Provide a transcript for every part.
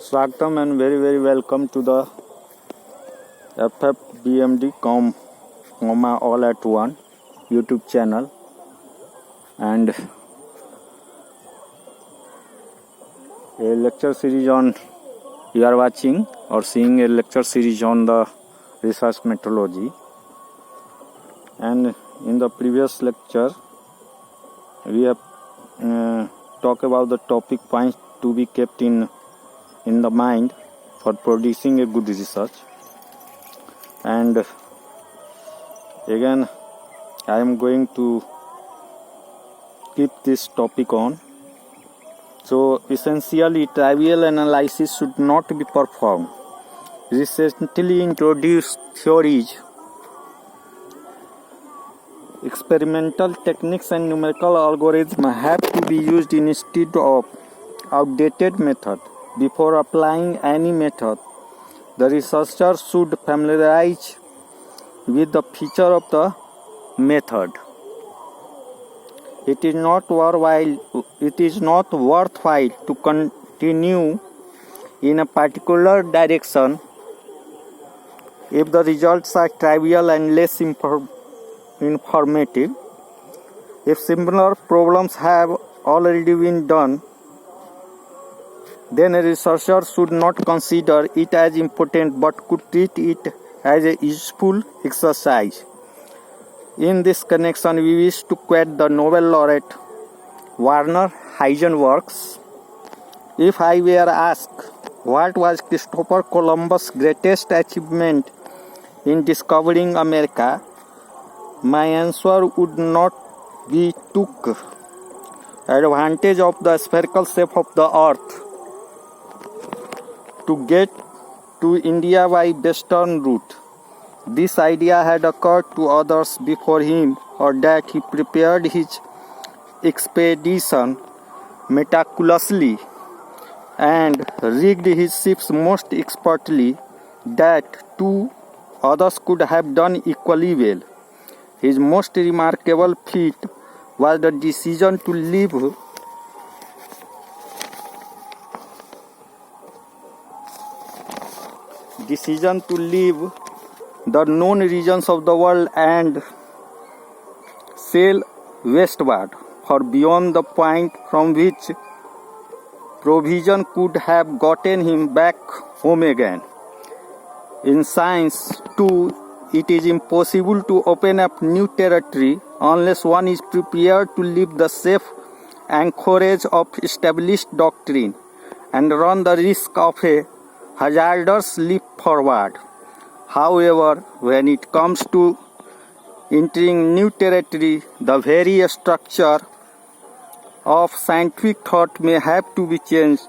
Swagatam and very welcome to the ffbmd all at one YouTube channel, and a lecture series on you are watching or seeing a lecture series on the research methodology. And in the previous lecture we have talked about the topic points to be kept in the mind for producing a good research, and again I am going to keep this topic on. So essentially, trivial analysis should not be performed. Recently introduced theories, experimental techniques and numerical algorithms have to be used instead of outdated method. Before applying any method, the researcher should familiarize with the feature of the method. It is not worthwhile to continue in a particular direction if the results are trivial and less informative. If similar problems have already been done, then a researcher should not consider it as important but could treat it as a useful exercise. In this connection, we wish to quote the Nobel laureate Werner Heisenberg. If I were asked what was Christopher Columbus' greatest achievement in discovering America, my answer would not be took advantage of the spherical shape of the earth to get to India by western route. This idea had occurred to others before him, or that he prepared his expedition meticulously and rigged his ships most expertly, that two others could have done equally well. His most remarkable feat was the decision to leave the known regions of the world and sail westward, for beyond the point from which provision could have gotten him back home again. In science, too, it is impossible to open up new territory unless one is prepared to leave the safe anchorage of established doctrine and run the risk of a hazardous leap forward. However, when it comes to entering new territory, the very structure of scientific thought may have to be changed,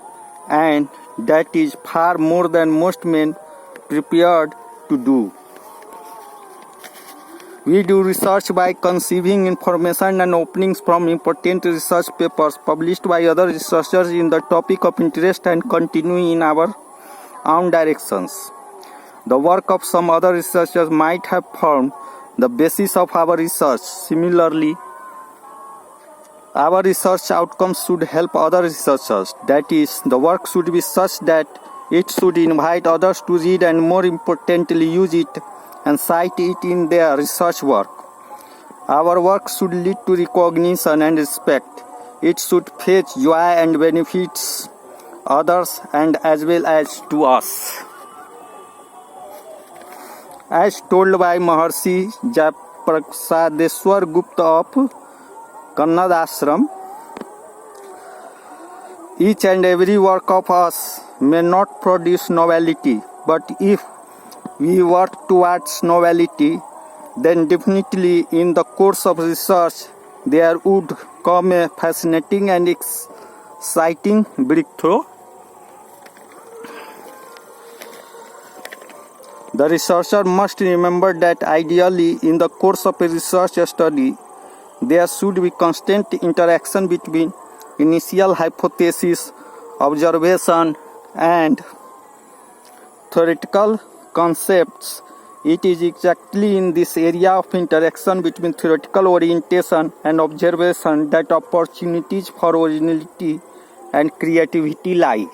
and that is far more than most men prepared to do. We do research by conceiving information and openings from important research papers published by other researchers in the topic of interest and continuing in our own directions. The work of some other researchers might have formed the basis of our research. Similarly, our research outcomes should help other researchers. That is, the work should be such that it should invite others to read and, more importantly, use it and cite it in their research work. Our work should lead to recognition and respect. It should fetch joy and benefits others and as well as to us. As told by Maharshi Jayaprasadeshwar Gupta of Kannad Ashram, each and every work of us may not produce novelty, but if we work towards novelty, then definitely in the course of research there would come a fascinating and exciting breakthrough. The researcher must remember that ideally in the course of a research study, there should be constant interaction between initial hypothesis, observation, and theoretical concepts. It is exactly in this area of interaction between theoretical orientation and observation that opportunities for originality and creativity lie.